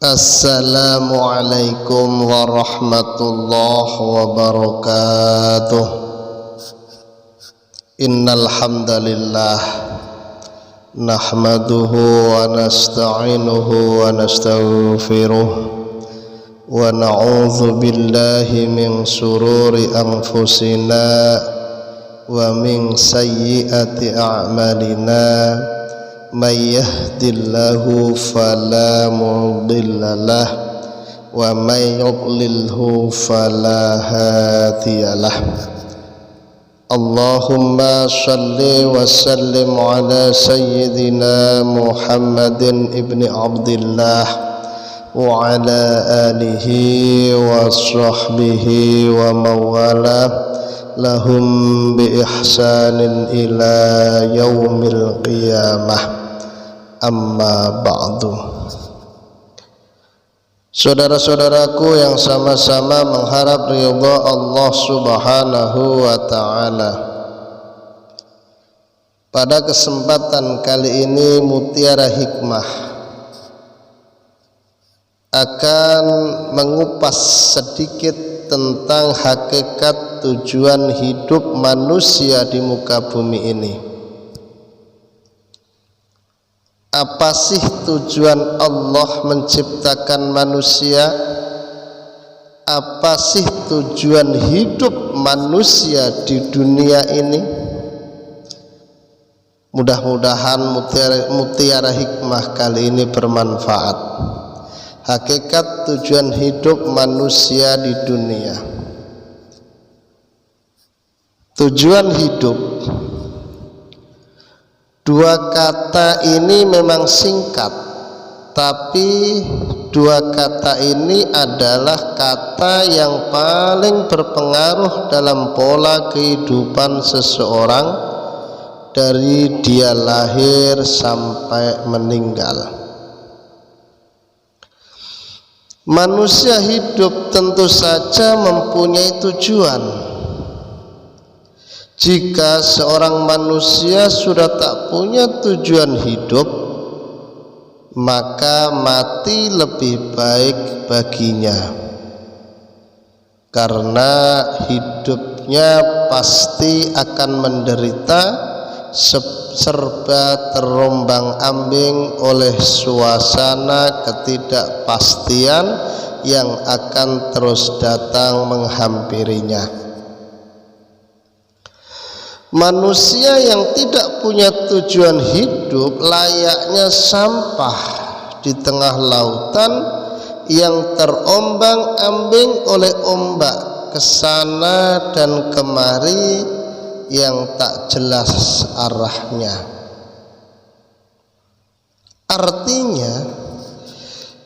Assalamualaikum warahmatullahi wabarakatuh. Innal hamdalillah nahmaduhu wa nasta'inuhu wa nastaghfiruh wa na'udzu billahi min sururi anfusina wa min sayyiati a'malina. May yahdillahu fala mudilla lah wa may yudlilhu fala hadiyalah. Allahumma shalli wa sallim ala sayyidina Muhammadin ibni Abdillah wa ala alihi wa sahbihi wa mawalah lahum bi ihsanin ila yaumil qiyamah. Amma ba'du. Saudara-saudaraku yang sama-sama mengharap ridha Allah Subhanahu wa ta'ala, pada kesempatan kali ini Mutiara Hikmah akan mengupas sedikit tentang hakikat tujuan hidup manusia di muka bumi ini. Apa sih tujuan Allah menciptakan manusia? Apa sih tujuan hidup manusia di dunia ini? Mudah-mudahan Mutiara Hikmah kali ini bermanfaat. Hakikat tujuan hidup manusia di dunia. Tujuan hidup, dua kata ini memang singkat, tapi dua kata ini adalah kata yang paling berpengaruh dalam pola kehidupan seseorang dari dia lahir sampai meninggal. Manusia hidup tentu saja mempunyai tujuan. Jika seorang manusia sudah tak punya tujuan hidup, maka mati lebih baik baginya, karena hidupnya pasti akan menderita, serba terombang-ambing oleh suasana ketidakpastian yang akan terus datang menghampirinya. Manusia yang tidak punya tujuan hidup layaknya sampah di tengah lautan yang terombang-ambing oleh ombak kesana dan kemari yang tak jelas arahnya. Artinya,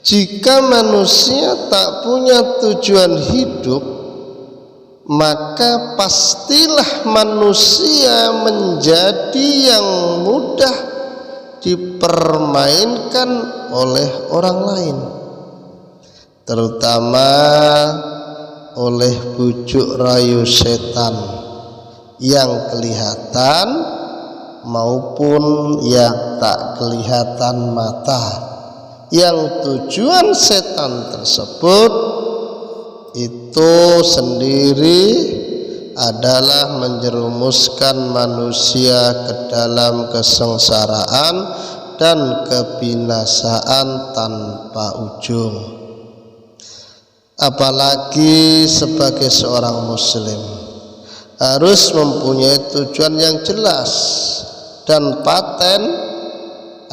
jika manusia tak punya tujuan hidup, maka pastilah manusia menjadi yang mudah dipermainkan oleh orang lain, terutama oleh bujuk rayu setan yang kelihatan maupun yang tak kelihatan mata, yang tujuan setan tersebut itu sendiri adalah menjerumuskan manusia ke dalam kesengsaraan dan kebinasaan tanpa ujung. Apalagi sebagai seorang muslim harus mempunyai tujuan yang jelas dan paten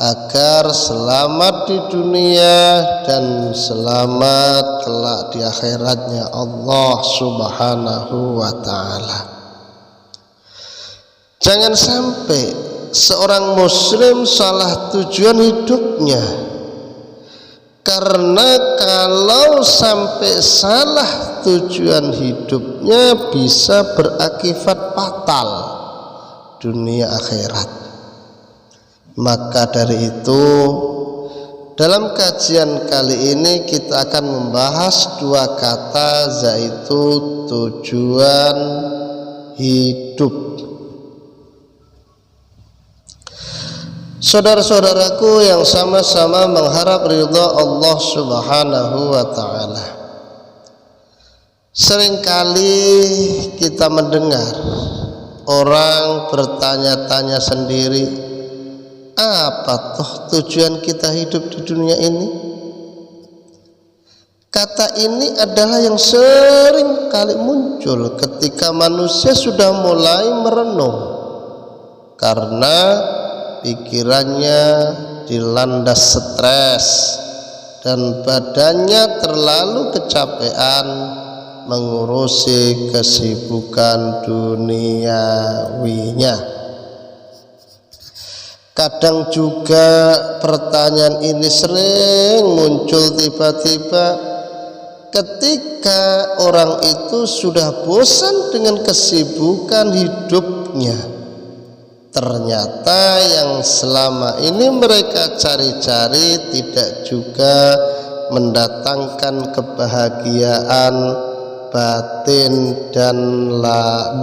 agar selamat di dunia dan selamat kelak di akhiratnya Allah Subhanahu wa ta'ala. Jangan sampai seorang muslim salah tujuan hidupnya, karena kalau sampai salah tujuan hidupnya bisa berakibat fatal dunia akhirat. Maka dari itu, dalam kajian kali ini kita akan membahas dua kata, yaitu tujuan hidup. Saudara-saudaraku yang sama-sama mengharap ridha Allah Subhanahu wa ta'ala, seringkali kita mendengar orang bertanya-tanya sendiri, apa toh tujuan kita hidup di dunia ini? Kata ini adalah yang sering kali muncul ketika manusia sudah mulai merenung karena pikirannya dilanda stres dan badannya terlalu kecapean mengurusi kesibukan duniawinya. Kadang juga pertanyaan ini sering muncul tiba-tiba ketika orang itu sudah bosan dengan kesibukan hidupnya. Ternyata yang selama ini mereka cari-cari tidak juga mendatangkan kebahagiaan batin dan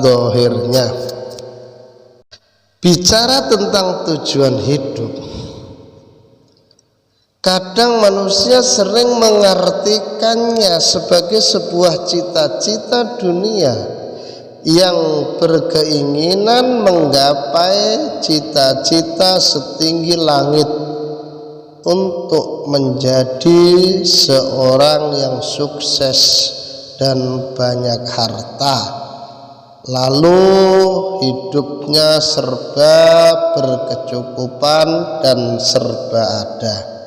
zahirnya. Bicara tentang tujuan hidup, kadang manusia sering mengartikannya sebagai sebuah cita-cita dunia yang berkeinginan menggapai cita-cita setinggi langit untuk menjadi seorang yang sukses dan banyak harta, lalu hidupnya serba berkecukupan dan serba ada.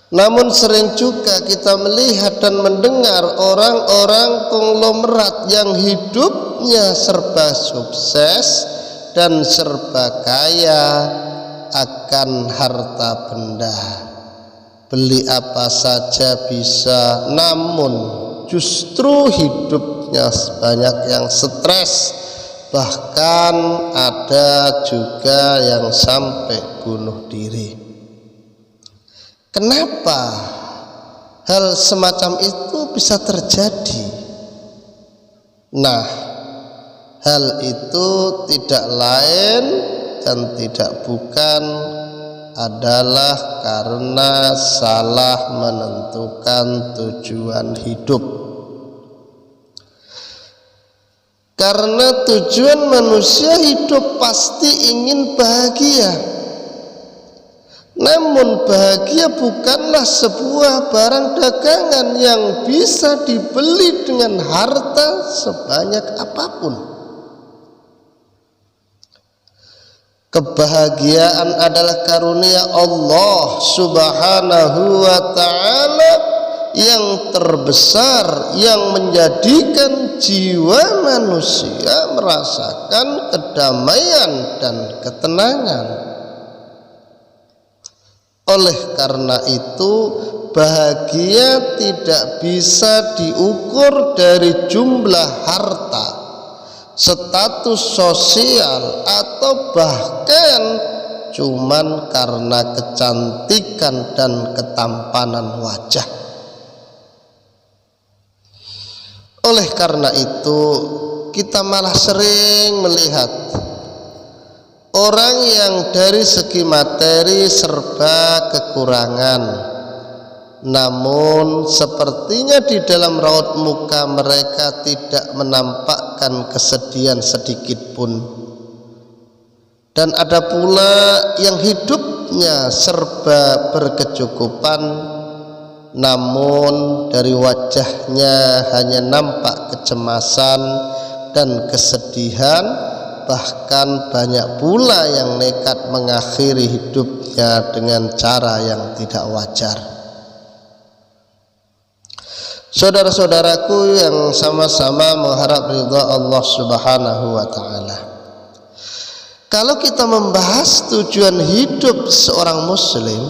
Namun sering juga kita melihat dan mendengar orang-orang konglomerat yang hidupnya serba sukses dan serba kaya akan harta benda, beli apa saja bisa, namun justru hidupnya banyak yang stres, bahkan ada juga yang sampai bunuh diri. Kenapa hal semacam itu bisa terjadi? Nah, hal itu tidak lain dan tidak bukan adalah karena salah menentukan tujuan hidup. Karena tujuan manusia hidup pasti ingin bahagia. Namun bahagia bukanlah sebuah barang dagangan yang bisa dibeli dengan harta sebanyak apapun. Kebahagiaan adalah karunia Allah Subhanahu wa ta'ala yang terbesar, yang menjadikan jiwa manusia merasakan kedamaian dan ketenangan. Oleh karena itu, bahagia tidak bisa diukur dari jumlah harta, status sosial, atau bahkan cuman karena kecantikan dan ketampanan wajah. Oleh karena itu, kita malah sering melihat orang yang dari segi materi serba kekurangan, namun sepertinya di dalam raut muka mereka tidak menampakkan kesedihan sedikit pun. Dan ada pula yang hidupnya serba berkecukupan, namun dari wajahnya hanya nampak kecemasan dan kesedihan. Bahkan banyak pula yang nekat mengakhiri hidupnya dengan cara yang tidak wajar. Saudara-saudaraku yang sama-sama mengharap ridha Allah Subhanahu wa ta'ala, kalau kita membahas tujuan hidup seorang muslim,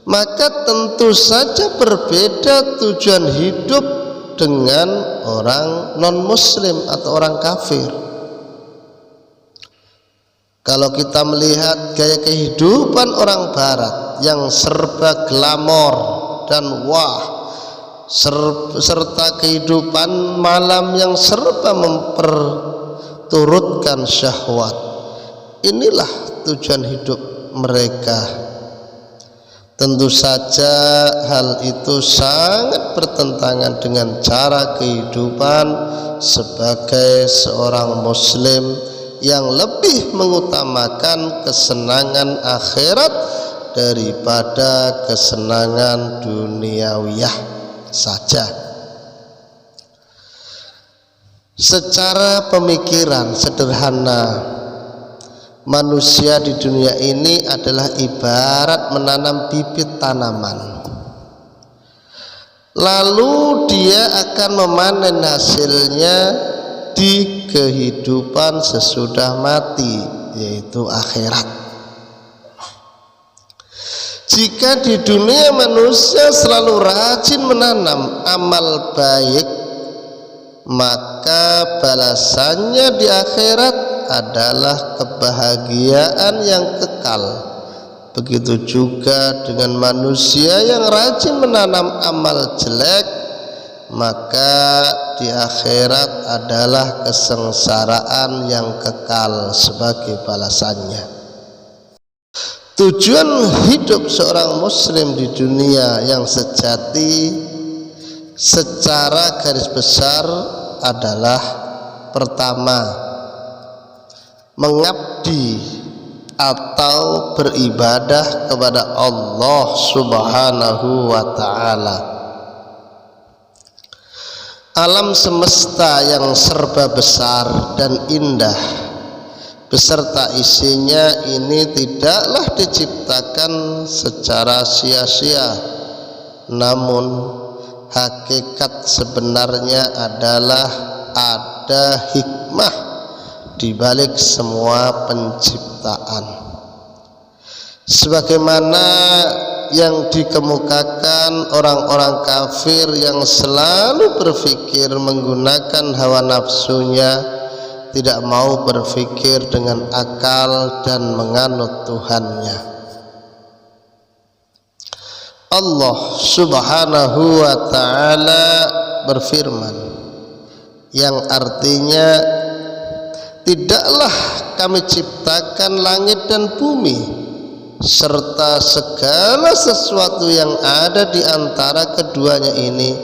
maka tentu saja berbeda tujuan hidup dengan orang non-muslim atau orang kafir. Kalau kita melihat gaya kehidupan orang barat yang serba glamor dan wah, serta kehidupan malam yang serba memperturutkan syahwat, inilah tujuan hidup mereka. Tentu saja hal itu sangat bertentangan dengan cara kehidupan sebagai seorang muslim yang lebih mengutamakan kesenangan akhirat daripada kesenangan duniawiyah saja. Secara pemikiran sederhana, manusia di dunia ini adalah ibarat menanam bibit tanaman, lalu dia akan memanen hasilnya di kehidupan sesudah mati, yaitu akhirat. Jika di dunia manusia selalu rajin menanam amal baik, maka balasannya di akhirat adalah kebahagiaan yang kekal. Begitu juga dengan manusia yang rajin menanam amal jelek, maka di akhirat adalah kesengsaraan yang kekal sebagai balasannya. Tujuan hidup seorang muslim di dunia yang sejati secara garis besar adalah: pertama, mengabdi atau beribadah kepada Allah Subhanahu wa ta'ala. Alam semesta yang serba besar dan indah beserta isinya ini tidaklah diciptakan secara sia-sia, namun hakikat sebenarnya adalah ada hikmah di balik semua penciptaan. Sebagaimana yang dikemukakan orang-orang kafir yang selalu berpikir menggunakan hawa nafsunya, tidak mau berpikir dengan akal dan menganut Tuhannya. Allah Subhanahu wa ta'ala berfirman, yang artinya, tidaklah kami ciptakan langit dan bumi serta segala sesuatu yang ada di antara keduanya ini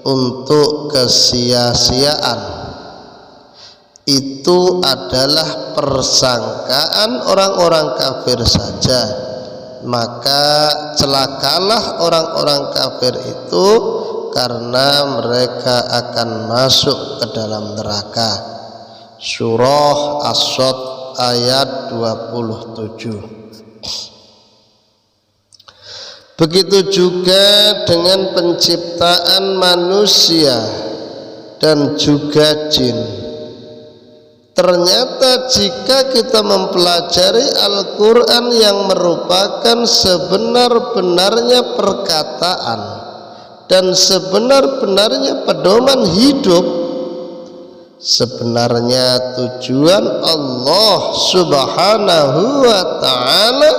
untuk kesia-siaan. Itu adalah persangkaan orang-orang kafir saja, maka celakalah orang-orang kafir itu karena mereka akan masuk ke dalam neraka. Surah As-Sadd ayat 27. Begitu juga dengan penciptaan manusia dan juga jin. Ternyata jika kita mempelajari Al-Quran yang merupakan sebenar-benarnya perkataan dan sebenar-benarnya pedoman hidup, sebenarnya tujuan Allah Subhanahu wa ta'ala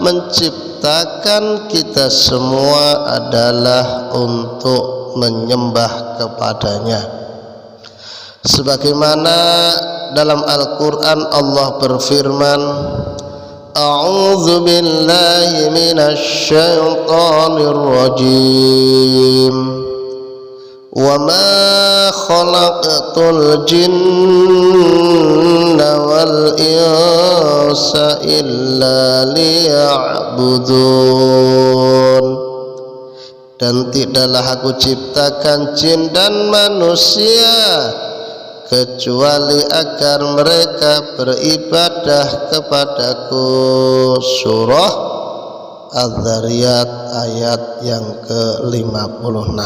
menciptakan kita semua adalah untuk menyembah kepadanya. Sebagaimana dalam Al-Quran Allah berfirman, A'udzu billahi minasy syaithanir rajim. Wa ma khalaqtul jinna wal insa illa liya'budun. Dan tidaklah aku ciptakan jin dan manusia kecuali agar mereka beribadah kepadaku. Surah Az-Zariyat ayat yang ke-56.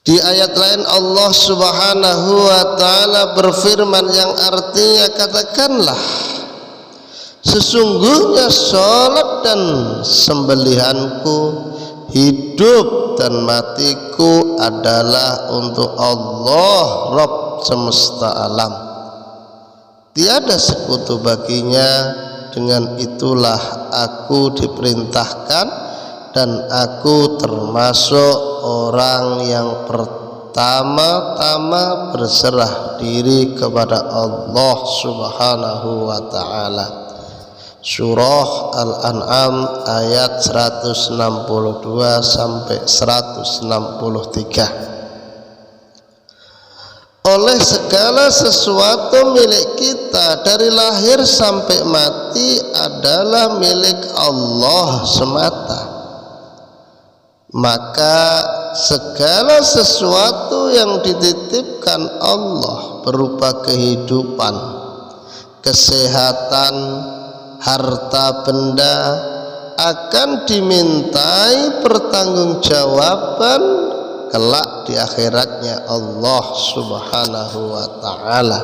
Di ayat lain Allah Subhanahu wa ta'ala berfirman yang artinya, katakanlah, sesungguhnya salat dan sembelihanku, hidup dan matiku adalah untuk Allah Rabb semesta alam. Tiada sekutu baginya, dengan itulah aku diperintahkan dan aku termasuk orang yang pertama-tama berserah diri kepada Allah Subhanahu wa ta'ala. Surah Al-An'am ayat 162 sampai 163. Oleh segala sesuatu milik kita dari lahir sampai mati adalah milik Allah semata. Maka segala sesuatu yang dititipkan Allah berupa kehidupan, kesehatan, harta benda akan dimintai pertanggungjawaban kelak di akhiratnya Allah Subhanahu wa ta'ala.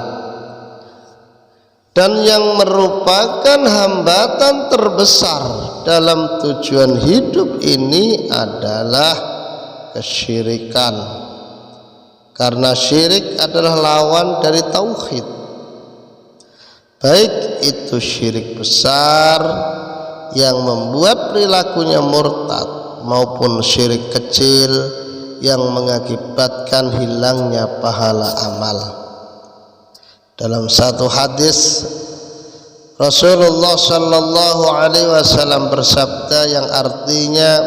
Dan yang merupakan hambatan terbesar dalam tujuan hidup ini adalah kesyirikan, karena syirik adalah lawan dari tauhid, baik itu syirik besar yang membuat perilakunya murtad maupun syirik kecil yang mengakibatkan hilangnya pahala amal. Dalam satu hadis Rasulullah Shallallahu Alaihi Wasallam bersabda yang artinya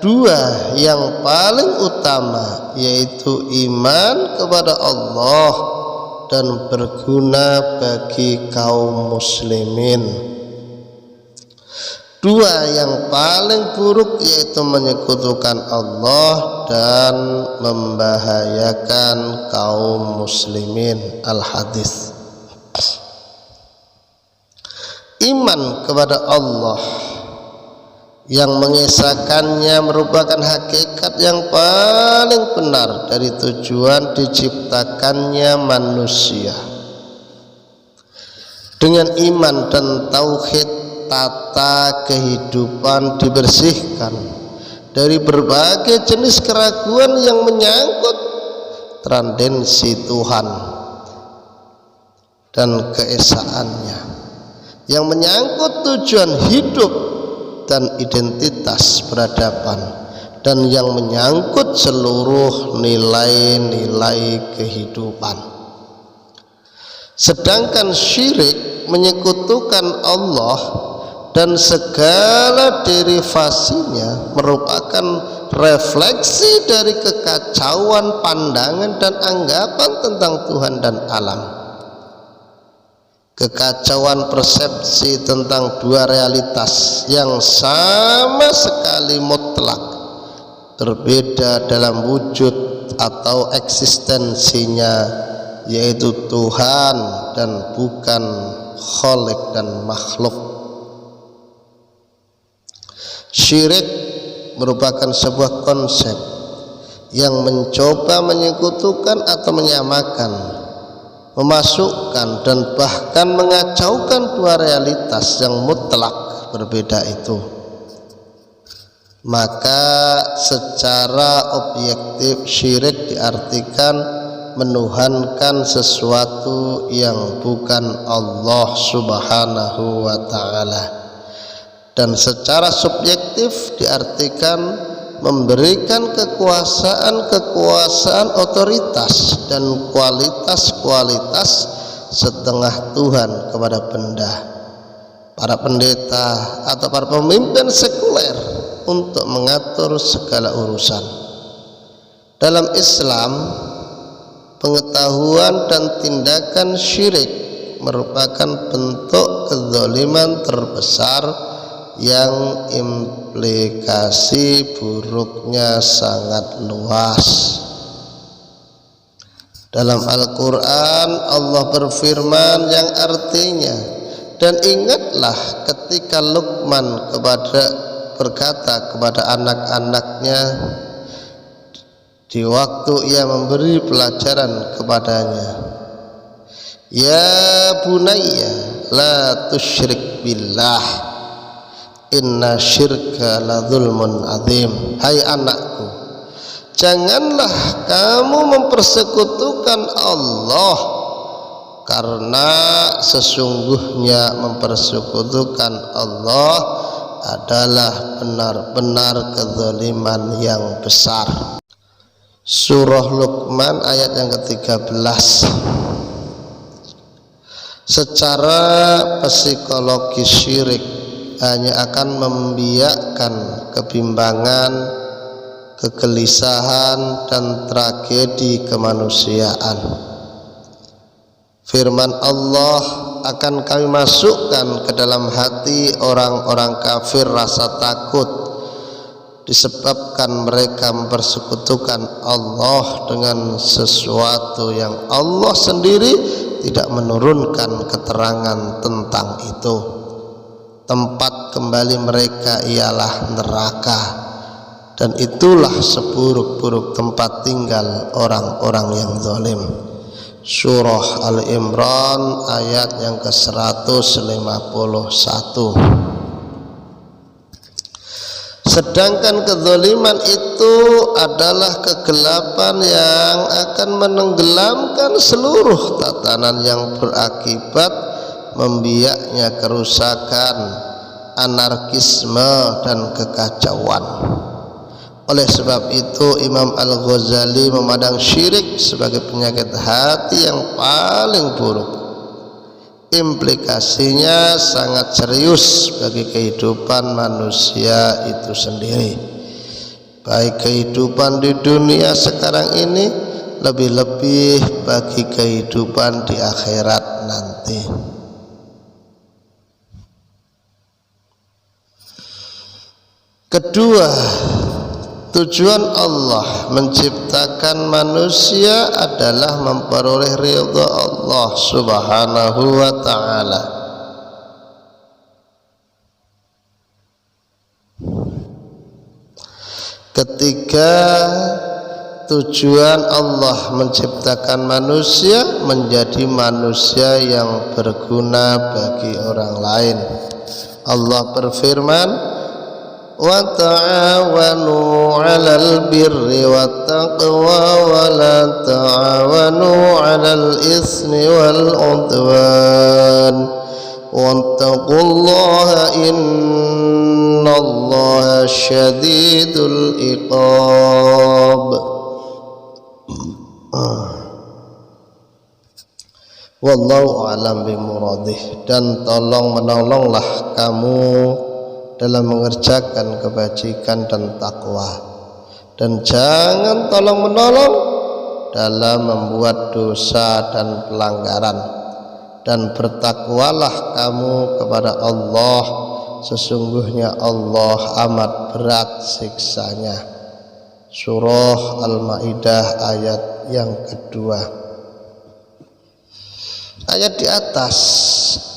dua yang paling utama, yaitu iman kepada Allah dan berguna bagi kaum muslimin. Dua yang paling buruk yaitu menyekutukan Allah dan membahayakan kaum muslimin. Al-Hadis. Iman kepada Allah yang mengesahkannya merupakan hakikat yang paling benar dari tujuan diciptakannya manusia. Dengan iman dan tauhid, tata kehidupan dibersihkan dari berbagai jenis keraguan yang menyangkut transendensi Tuhan dan keesaannya, yang menyangkut tujuan hidup dan identitas peradaban, dan yang menyangkut seluruh nilai-nilai kehidupan. Sedangkan syirik menyekutukan Allah dan segala derivasinya merupakan refleksi dari kekacauan pandangan dan anggapan tentang Tuhan dan alam. Kekacauan persepsi tentang dua realitas yang sama sekali mutlak berbeda dalam wujud atau eksistensinya, yaitu Tuhan dan bukan Khalik dan makhluk. Syirik merupakan sebuah konsep yang mencoba menyekutukan atau menyamakan, memasukkan dan bahkan mengacaukan dua realitas yang mutlak berbeda itu. Maka secara objektif syirik diartikan menuhankan sesuatu yang bukan Allah Subhanahu wa ta'ala, dan secara subjektif diartikan memberikan kekuasaan otoritas dan kualitas setengah Tuhan kepada benda, para pendeta atau para pemimpin sekuler untuk mengatur segala urusan. Dalam Islam, pengetahuan dan tindakan syirik merupakan bentuk kezaliman terbesar yang implikasi buruknya sangat luas. Dalam Al-Quran Allah berfirman yang artinya, dan ingatlah ketika Luqman berkata kepada anak-anaknya di waktu ia memberi pelajaran kepadanya, ya bunayya la tusyrik billah inna syirka la zulmun azim. Hai anakku, janganlah kamu mempersekutukan Allah, karena sesungguhnya mempersekutukan Allah adalah benar-benar kezaliman yang besar. Surah Luqman ayat yang ke-13. Secara psikologis syirik hanya akan membiakkan kebimbangan, kegelisahan dan tragedi kemanusiaan. Firman Allah, akan kami masukkan ke dalam hati orang-orang kafir rasa takut disebabkan mereka mempersekutukan Allah dengan sesuatu yang Allah sendiri tidak menurunkan keterangan tentang itu. Tempat kembali mereka ialah neraka, dan itulah seburuk-buruk tempat tinggal orang-orang yang zalim. Surah Al-Imran ayat yang ke-151. Sedangkan kezaliman itu adalah kegelapan yang akan menenggelamkan seluruh tatanan yang berakibat membiaknya kerusakan, anarkisme dan kekacauan. Oleh sebab itu Imam Al-Ghazali memandang syirik sebagai penyakit hati yang paling buruk. Implikasinya sangat serius bagi kehidupan manusia itu sendiri, baik kehidupan di dunia sekarang ini, lebih-lebih bagi kehidupan di akhirat nanti. Kedua, tujuan Allah menciptakan manusia adalah memperoleh ridha Allah Subhanahu wa ta'ala. Ketiga, tujuan Allah menciptakan manusia menjadi manusia yang berguna bagi orang lain. Allah berfirman, wa ta'awanu 'alal birri wattaqwa wa la ta'awanu 'alal ismi wal 'udwan wattaqullaha innallaha syadidul iqab. Wallahu a'lam bimuradih. Dan tolong menolonglah kamu dalam mengerjakan kebajikan dan takwa, dan jangan tolong menolong dalam membuat dosa dan pelanggaran, dan bertakwalah kamu kepada Allah, sesungguhnya Allah amat berat siksanya. Surah Al-Maidah ayat yang kedua. Ayat di atas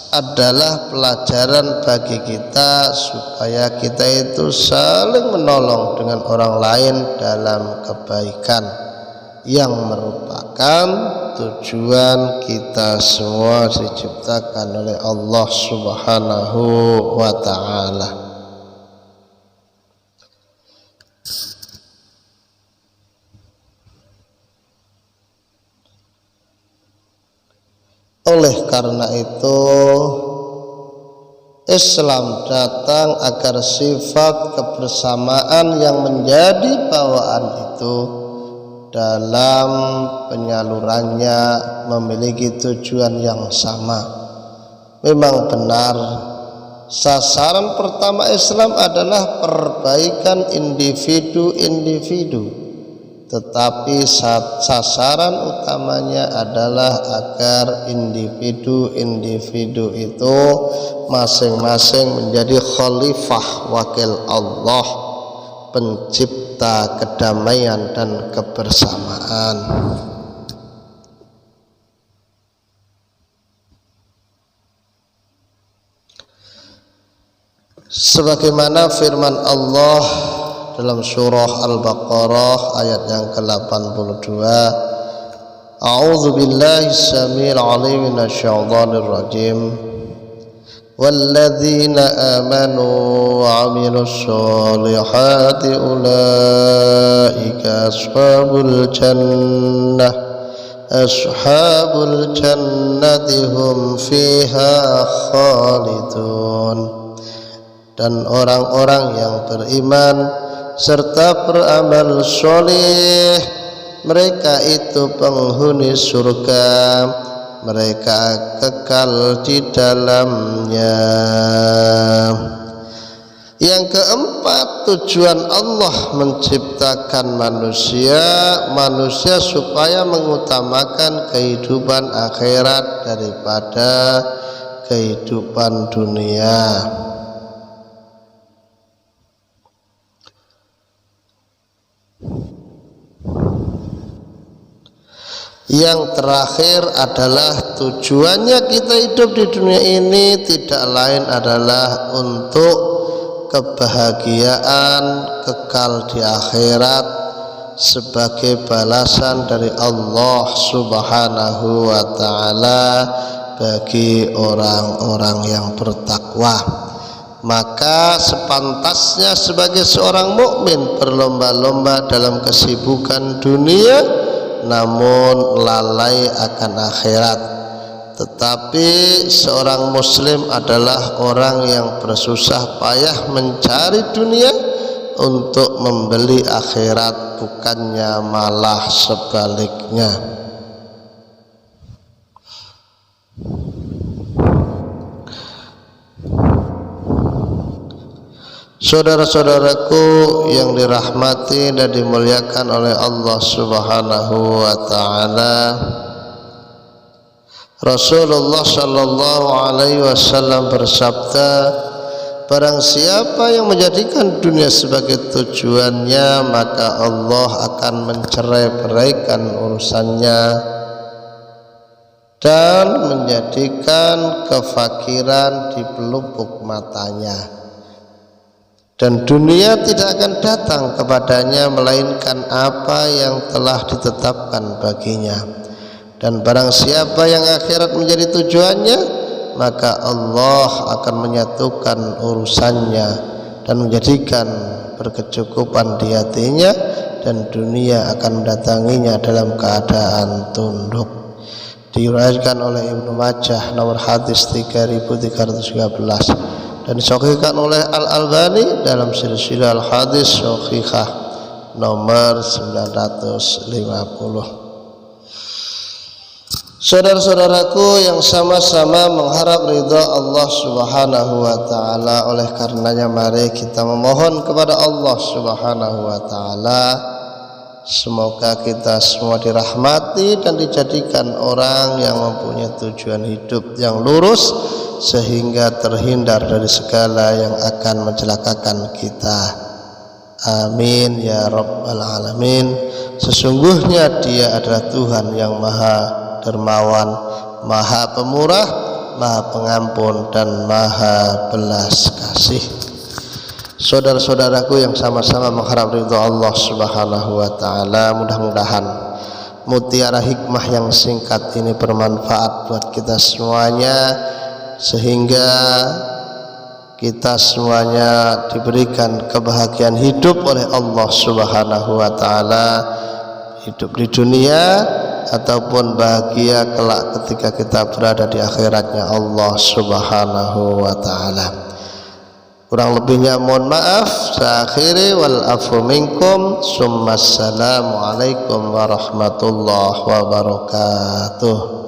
adalah pelajaran bagi kita supaya kita itu saling menolong dengan orang lain dalam kebaikan yang merupakan tujuan kita semua diciptakan oleh Allah Subhanahu wa ta'ala. Oleh karena itu Islam datang agar sifat kebersamaan yang menjadi bawaan itu dalam penyalurannya memiliki tujuan yang sama. Memang benar, sasaran pertama Islam adalah perbaikan individu-individu, tetapi sasaran utamanya adalah agar individu-individu itu masing-masing menjadi khalifah wakil Allah, pencipta kedamaian dan kebersamaan. Sebagaimana firman Allah dalam surah Al-Baqarah ayat yang ke-82, A'udzu billahi samil alim minasyaitonir rajim. Walladzina amanu wa 'amilus solihati ulaika ashabul jannati hum fiha khalidun. Dan orang-orang yang beriman serta beramal soleh, mereka itu penghuni surga, mereka kekal di dalamnya. Yang keempat, tujuan Allah menciptakan manusia supaya mengutamakan kehidupan akhirat daripada kehidupan dunia. Yang terakhir adalah tujuannya kita hidup di dunia ini tidak lain adalah untuk kebahagiaan kekal di akhirat sebagai balasan dari Allah Subhanahu wa taala bagi orang-orang yang bertakwa. Maka sepantasnya sebagai seorang mukmin berlomba-lomba dalam kesibukan dunia namun lalai akan akhirat. Tetapi seorang muslim adalah orang yang bersusah payah mencari dunia untuk membeli akhirat, bukannya malah sebaliknya. Saudara-saudaraku yang dirahmati dan dimuliakan oleh Allah Subhanahu wa taala, Rasulullah sallallahu alaihi wasallam bersabda, barang siapa yang menjadikan dunia sebagai tujuannya, maka Allah akan mencerai-beraikan urusannya dan menjadikan kefakiran di pelupuk matanya. Dan dunia tidak akan datang kepadanya melainkan apa yang telah ditetapkan baginya. Dan barang siapa yang akhirat menjadi tujuannya, maka Allah akan menyatukan urusannya dan menjadikan berkecukupan di hatinya, dan dunia akan mendatanginya dalam keadaan tunduk. Diriwayatkan oleh Ibnu Majah nomor hadis 3313 dan disahihkan oleh Al-Albani dalam silsilah al-hadis sahihah nomor 950. Saudara-saudaraku yang sama-sama mengharap ridha Allah Subhanahu wa taala, oleh karenanya mari kita memohon kepada Allah Subhanahu wa taala semoga kita semua dirahmati dan dijadikan orang yang mempunyai tujuan hidup yang lurus sehingga terhindar dari segala yang akan mencelakakan kita. Amin ya rabbal alamin. Sesungguhnya Dia adalah Tuhan yang Maha Dermawan, Maha Pemurah, Maha Pengampun, dan Maha Belas Kasih. Saudara-saudaraku yang sama-sama mengharap ridha Allah Subhanahu wa taala, mudah-mudahan mutiara hikmah yang singkat ini bermanfaat buat kita semuanya, sehingga kita semuanya diberikan kebahagiaan hidup oleh Allah Subhanahu wa taala, hidup di dunia ataupun bahagia kelak ketika kita berada di akhiratnya Allah Subhanahu wa taala. Kurang lebihnya mohon maaf. Akhiri wal afu minkum. Assalamualaikum warahmatullahi wabarakatuh.